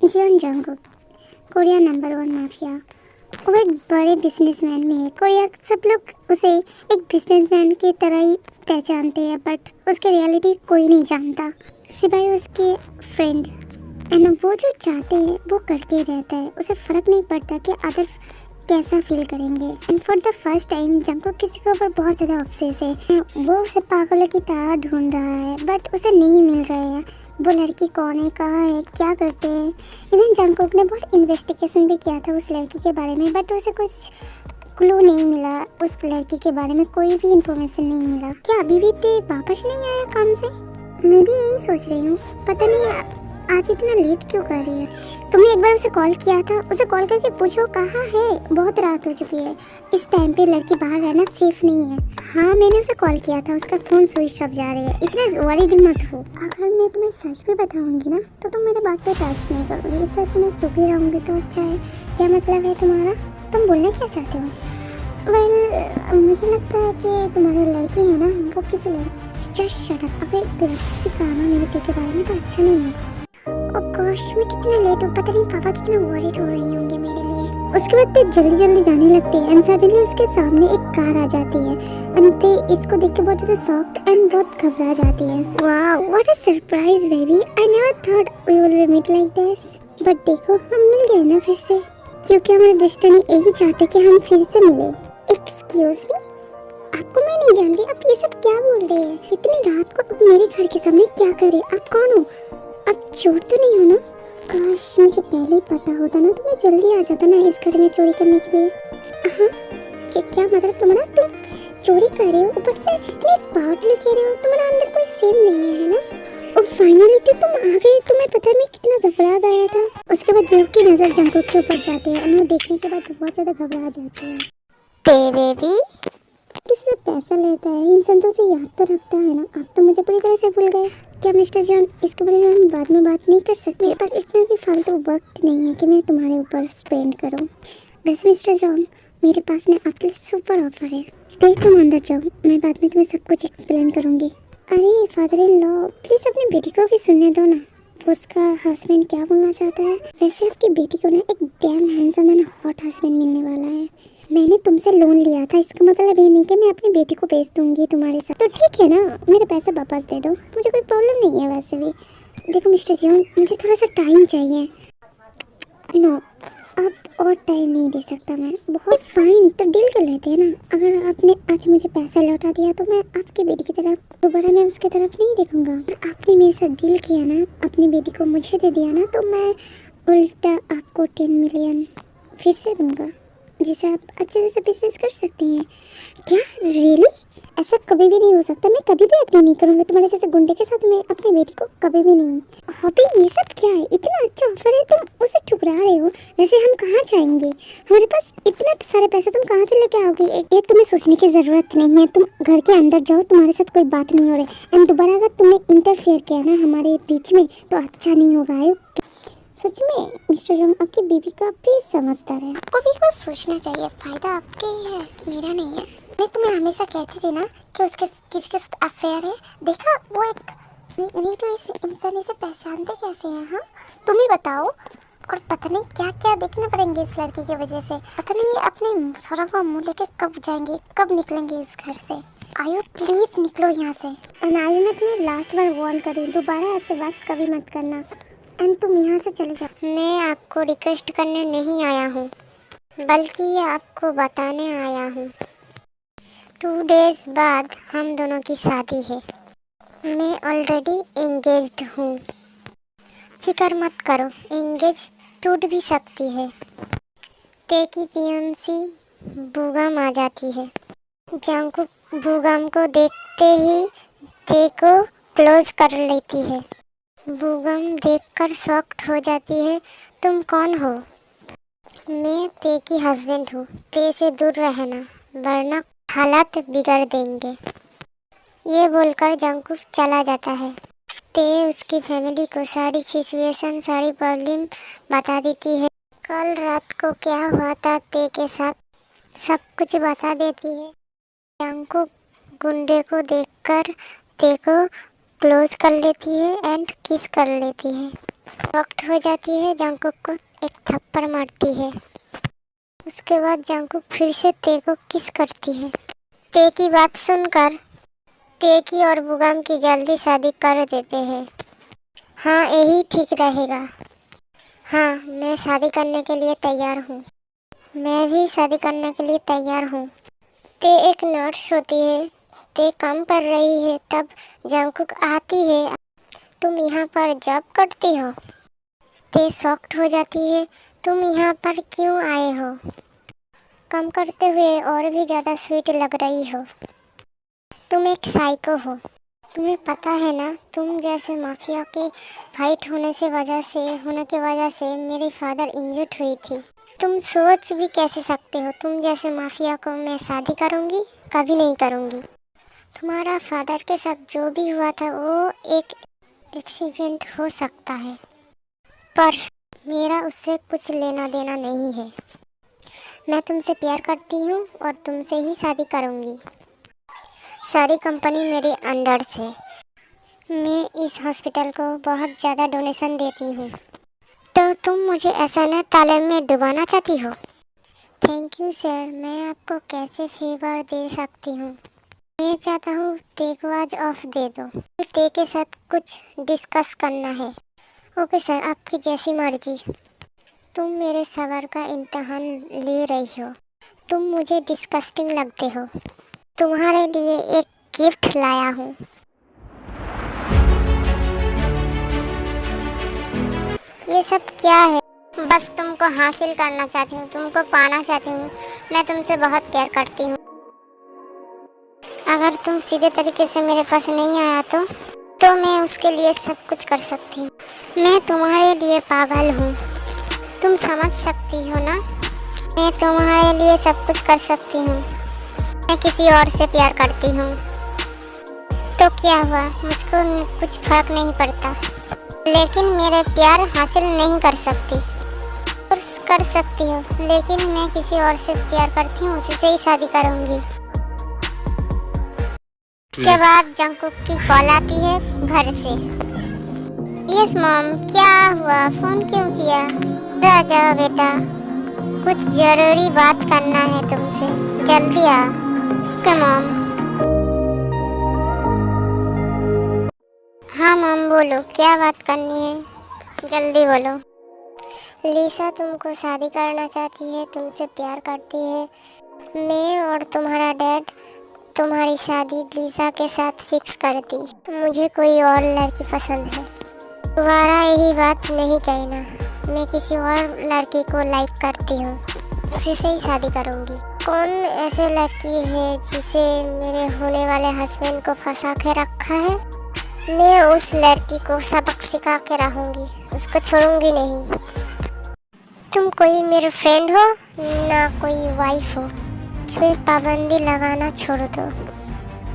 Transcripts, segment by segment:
Xeon Jungkook Korea number 1 mafia. वो एक बड़े बिजनेसमैन में है। कोरिया सब लोग उसे एक बिजनेसमैन की तरह ही पहचानते हैं, बट उसकी रियलिटी कोई नहीं जानता सिवाय उसके फ्रेंड। एंड वो जो चाहते हैं वो करके ही रहता है। उसे फ़र्क नहीं पड़ता कि अदर कैसा फील करेंगे। And for the first time Jungkook किसी के ऊपर बहुत ज़्यादा ऑब्सेस है। वो उसे पागलों की तरह ढूंढ रहा है, बट उसे नहीं मिल रहा है। वो लड़की कौन है, कहाँ है, क्या करते हैं। इवन जंगकुक ने बहुत इन्वेस्टिगेशन भी किया था उस लड़की के बारे में, बट उसे कुछ क्लू नहीं मिला। उस लड़की के बारे में कोई भी इंफॉर्मेशन नहीं मिला। क्या अभी भी ते वापस नहीं आया काम से? मैं भी यही सोच रही हूँ, पता नहीं आज इतना लेट क्यों कर रही है। तुमने एक बार उसे कॉल किया था, उसे कॉल करके पूछो कहाँ है। बहुत रात हो चुकी है, इस टाइम पे लड़की बाहर रहना सेफ नहीं है। हाँ मैंने उसे कॉल किया था, उसका फोन स्विच ऑफ जा रहा है। इतना वरीड मत हो। अगर मैं तुम्हें सच भी बताऊंगी ना तो तुम मेरे बात पे टच नहीं करोगी। सच में चुप ही रहूंगी तो अच्छा है। क्या मतलब है तुम्हारा? तुम बोलना क्या चाहते हो? मुझे लगता है कि तुम्हारी लड़की है ना, वो किसी लड़की जस्ट शट अप। अगर ग्लिप्स भी कहा ना मेरे ते के बारे में तो अच्छा नहीं है। ओह गॉश, मैं कितना लेट हूँ। पता नहीं पापा कितना वरीड हो रही होंगे मेरे लिए। उसके बाद ते जल्दी जल्दी जाने लगते हैं एंड सडनली उसके सामने एक कार आ जाती है एंड ते इसको देख के बहुत ज़्यादा शॉक्ड एंड बहुत घबरा जाती है। Wow what a surprise baby, I never thought we will be meet like this. But देखो हम मिल गए ना फिर से, क्योंकि हमारे डेस्टिनी यही चाहते कि हम फिर से मिले। एक्सक्यूज मी, आपको मैं नहीं जानती, आप ये सब क्या बोल रहे हैं? इतनी रात को आप मेरे घर के सामने क्या करे? आप कौन हो? आप चोर तो नहीं हो ना? काश मुझे पहले ही पता होता ना तो मैं जल्दी आ जाता ना इस घर में चोरी करने के लिए। हाँ क्या मतलब तुम्हारा? तुम चोरी कर रहे हो, ऊपर से इतनी पावरली कह रहे हो। तुम्हारा अंदर कोई सेम नहीं है ना? और फाइनली तो तुम आ गए। तुम्हें पता है मैं कितना घबरा गया था। उसके बाद जंग की नज़र जंगकुक के ऊपर जाती है और वो देखने के बाद बहुत ज़्यादा घबरा जाती है। ते बेबी किससे पैसा लेता है इंसान तो उसे याद तो रखता है ना। आप तो मुझे पूरी तरह से भूल गए। क्या मिस्टर जॉन इसके बारे में हम बाद में बात नहीं कर सकते? मेरे पास इतना भी फालतू वक्त नहीं है कि मैं तुम्हारे ऊपर स्पेंड करूं। वैसे मिस्टर जॉन मेरे पास ना आपके लिए सुपर ऑफर है। तो तुम अंदर जाओ, मैं बाद में तुम्हें सब कुछ एक्सप्लेन करूंगी। अरे फादर इन लॉ प्लीज़ अपनी बेटी को भी सुनने दो ना। उसका हस्बैंड क्या बोलना चाहता है? वैसे आपकी बेटी को ना एक dam handsome and hot husband मिलने वाला है। मैंने तुमसे लोन लिया था, इसका मतलब ये नहीं कि मैं अपनी बेटी को भेज दूंगी तुम्हारे साथ। तो ठीक है ना, मेरे पैसे वापस दे दो, मुझे कोई प्रॉब्लम नहीं है वैसे भी। देखो मिस्टर जियोन मुझे थोड़ा सा टाइम चाहिए। नो अब और टाइम नहीं दे सकता मैं। बहुत फाइन, तो डील कर लेते हैं ना। अगर आपने आज मुझे पैसा लौटा दिया तो मैं आपकी बेटी की तरफ दोबारा मैं उसकी तरफ नहीं देखूंगा। अगर आपने मेरे साथ डील किया ना, अपनी बेटी को मुझे दे दिया ना, तो मैं उल्टा आपको 10 मिलियन फिर से दूंगा, जिसे आप अच्छे से बिजनेस कर सकती हैं। क्या रियली? ऐसा कभी भी नहीं हो सकता। मैं कभी भी एग्री नहीं करूँगी तुम्हारे जैसे गुंडे के साथ। मैं अपनी बेटी को कभी भी नहीं। हॉबी ये सब क्या है? इतना अच्छा ऑफर है, तुम उसे ठुकरा रहे हो। वैसे हम कहाँ जाएंगे? हमारे पास इतने सारे पैसे तुम कहाँ से लेके आओगे? ये तुम्हें सोचने की ज़रूरत नहीं है। तुम घर के अंदर जाओ, तुम्हारे साथ कोई बात नहीं हो रही। एंड दोबारा अगर तुमने इंटरफेयर किया ना हमारे बीच में तो अच्छा नहीं होगा। सच में मिस्टर जंग आपकी बीबी का भी समझदार है। आपको भी कुछ सोचना चाहिए, फायदा आपके ही है, मेरा नहीं है। मैं तुम्हें हमेशा कहती थी ना कि उसके किसके साथ अफेयर है। देखा वो एक नहीं तो इस इंसान इसे पहचानते कैसे हैं? हाँ तुम ही बताओ। और पता नहीं क्या क्या देखने पड़ेंगे इस लड़की की वजह से। पता नहीं ये अपने सारा का मुँह लेके कब जाएंगे, कब निकलेंगे इस घर से। आयु प्लीज निकलो यहाँ से। एंड आयु मैं तुम्हें लास्ट बार वार्न करी, दोबारा ऐसे बात कभी मत करना। एंड तुम यहाँ से चले जाओ। मैं आपको रिक्वेस्ट करने नहीं आया हूँ, बल्कि आपको बताने आया हूँ। 2 डेज बाद हम दोनों की शादी है। मैं ऑलरेडी एंगेज्ड हूँ। फिक्र मत करो, एंगेज टूट भी सकती है। ते की पियंसी बुगम आ जाती है। जंगकुक बुगम को देखते ही ते को क्लोज कर लेती है। बुगम देखकर शॉक्ड हो जाती है। तुम कौन हो? मैं ते की हस्बैंड हूँ, ते से दूर रहना वरना हालात बिगड़ देंगे। ये बोलकर जंकुक चला जाता है। ते उसकी फैमिली को सारी सिचुएशन, सारी प्रॉब्लम बता देती है। कल रात को क्या हुआ था ते के साथ सब कुछ बता देती है। जंकुक गुंडे को देखकर ते को क्लोज कर लेती है एंड किस कर लेती है। शॉक्ड हो जाती है, जंकुक को एक थप्पड़ मारती है। उसके बाद जंकुक फिर से ते को किस करती है। ते की बात सुनकर ते की और बुगाम की जल्दी शादी कर देते हैं। हाँ, यही ठीक रहेगा। हाँ, मैं शादी करने के लिए तैयार हूँ। मैं भी शादी करने के लिए तैयार हूँ। ते एक नर्स होती है। ते काम कर रही है, तब जंकुक आती है। तुम यहाँ पर जॉब करती हो? ते शॉक्ड हो जाती है। तुम यहाँ पर क्यों आए हो? काम करते हुए और भी ज़्यादा स्वीट लग रही हो। तुम एक साइको हो। तुम्हें पता है ना, तुम जैसे माफिया के फाइट होने की वजह से मेरी फादर इंजर्ड हुई थी। तुम सोच भी कैसे सकते हो, तुम जैसे माफिया को मैं शादी करूँगी? कभी नहीं करूँगी। तुम्हारा फादर के साथ जो भी हुआ था वो एक एक्सीडेंट हो सकता है, पर मेरा उससे कुछ लेना देना नहीं है। मैं तुमसे प्यार करती हूँ और तुमसे ही शादी करूँगी। सारी कंपनी मेरे अंडर से। मैं इस हॉस्पिटल को बहुत ज़्यादा डोनेशन देती हूँ। तो तुम मुझे ऐसा न ताले में डुबाना चाहती हो? थैंक यू सर, मैं आपको कैसे फेवर दे सकती हूँ? मैं चाहता हूँ ते को आज ऑफ दे दो। ते के साथ कुछ डिस्कस करना है। ओके सर, आपकी जैसी मर्जी। तुम मेरे सबर का इम्तहान ले रही हो। तुम मुझे डिस्गस्टिंग लगते हो। तुम्हारे लिए एक गिफ्ट लाया हूँ। ये सब क्या है? बस तुमको हासिल करना चाहती हूँ, तुमको पाना चाहती हूँ। मैं तुमसे बहुत प्यार करती हूँ। अगर तुम सीधे तरीके से मेरे पास नहीं आया तो मैं उसके लिए सब कुछ कर सकती हूँ। मैं तुम्हारे लिए पागल हूँ, तुम समझ सकती हो ना? मैं तुम्हारे लिए सब कुछ कर सकती हूँ। मैं किसी और से प्यार करती हूँ तो क्या हुआ, मुझको कुछ फर्क नहीं पड़ता। लेकिन मेरे प्यार हासिल नहीं कर सकती। कर सकती हो, लेकिन मैं किसी और से प्यार करती हूँ, उसी से ही शादी करूँगी। उसके बाद जंकुक की कॉल आती है घर से। यस मॉम, क्या हुआ, फोन क्यों किया? आ जाओ बेटा, कुछ जरूरी बात करना है तुमसे, जल्दी आ। Okay mom. हाँ मॉम, बोलो क्या बात करनी है, जल्दी बोलो। लिसा तुमको शादी करना चाहती है, तुमसे प्यार करती है। मैं और तुम्हारा डैड तुम्हारी शादी लिसा के साथ फिक्स कर दी। मुझे कोई और लड़की पसंद है। दोबारा यही बात नहीं कहना। मैं किसी और लड़की को लाइक करती हूँ, उसी से ही शादी करूँगी। कौन ऐसे लड़की है जिसे मेरे होने वाले हस्बैंड को फंसा के रखा है? मैं उस लड़की को सबक सिखा के रहूँगी, उसको छोड़ूंगी नहीं। तुम कोई मेरे फ्रेंड हो ना कोई वाइफ हो। मुझ पे पाबंदी लगाना छोड़ दो,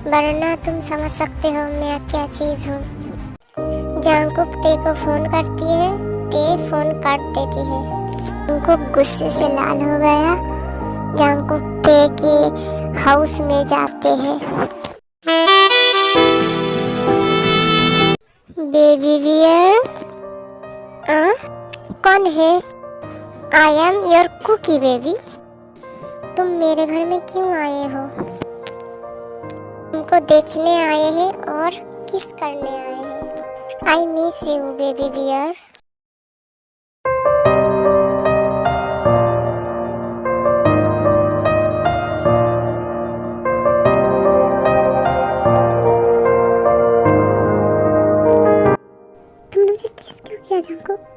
वरना तुम समझ सकते हो मैं क्या चीज़ हूँ। जंकुक ते को फोन करती है, ते फोन काट देती है। जंकुक गुस्से से लाल हो गया। जंकुक ते के हाउस में जाते हैं। बेबी बियर, कौन है? I am your cookie baby. तुम मेरे घर में क्यों आए हो? तुमको देखने आए हैं और किस करने आए हैं। I miss you baby bear. तुमने मुझे किस क्यों किया Jungkook?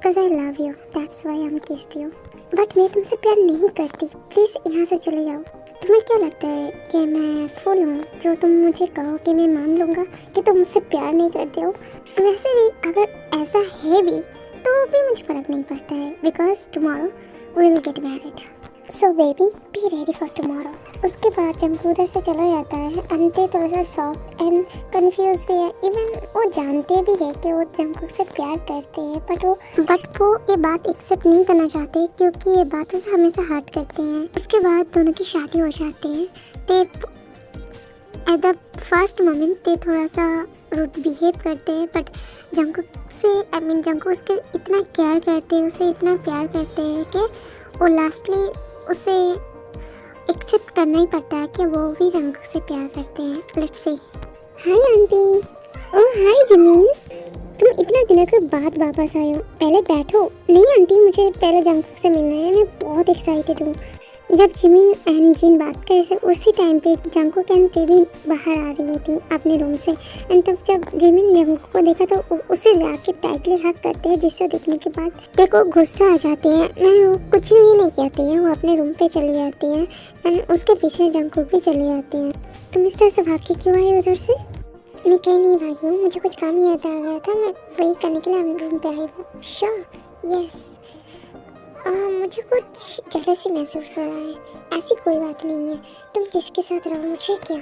Cause I love you, that's why I'm kissed you. But मैं तुमसे प्यार नहीं करती, प्लीज़ यहाँ से चले जाओ। तुम्हें क्या लगता है कि मैं फूल हूँ जो तुम मुझे कहो कि मैं मान लूँगा कि तुम मुझसे प्यार नहीं करते हो? वैसे भी अगर ऐसा है भी तो भी मुझे फ़र्क नहीं पड़ता है, because tomorrow we'll get married. So baby, be ready for tomorrow. उसके बाद जंकू उधर से चला जाता है। अंते थोड़ा सा शॉक एंड कंफ्यूज भी है। इवन वो जानते भी है कि वो जंकू से प्यार करते हैं, बट वो ये बात एक्सेप्ट नहीं करना चाहते क्योंकि ये बात उसे हमेशा हर्ट करते हैं। उसके बाद दोनों की शादी हो जाती है। ते एट द फर्स्ट मोमेंट ते थोड़ा सा रूड बिहेव करते हैं, बट जंकू उसके इतना केयर करते हैं, उसे इतना प्यार करते हैं कि वो लास्टली उसे एक्सेप्ट करना ही पड़ता है कि वो भी जंकू से प्यार करते हैं। Let's see. Hi aunty. Oh hi Jimin, तुम इतना दिनों के बाद वापस आए हो। पहले बैठो। नहीं आंटी, मुझे पहले जंकू से मिलना है, मैं बहुत एक्साइटेड हूँ। जब जिमिन एंड जिन बात कर रहे थे उसी टाइम पे जंकू एंड ते भी बाहर आ रही थी अपने रूम से। एंड तब जब जिमिन जंकू को देखा तो उसे जाके टाइटली हक करते हैं, जिससे देखने के बाद देखो गुस्सा आ जाते हैं। वो कुछ भी नहीं कहते हैं, वो अपने रूम पे चली जाती हैं एंड उसके पीछे जंकू भी चली जाती हैं। तुम इस तरह से भाग के क्यों आए उधर से? मैं कहीं नहीं भागी हूँ, मुझे कुछ काम याद आ गया था, मैं वही करने के लिए अपने रूम पे आई हूँ। Sure, yes. मुझे कुछ जेलसी महसूस हो रहा है। ऐसी कोई बात नहीं है, तुम जिसके साथ रहो मुझे क्या।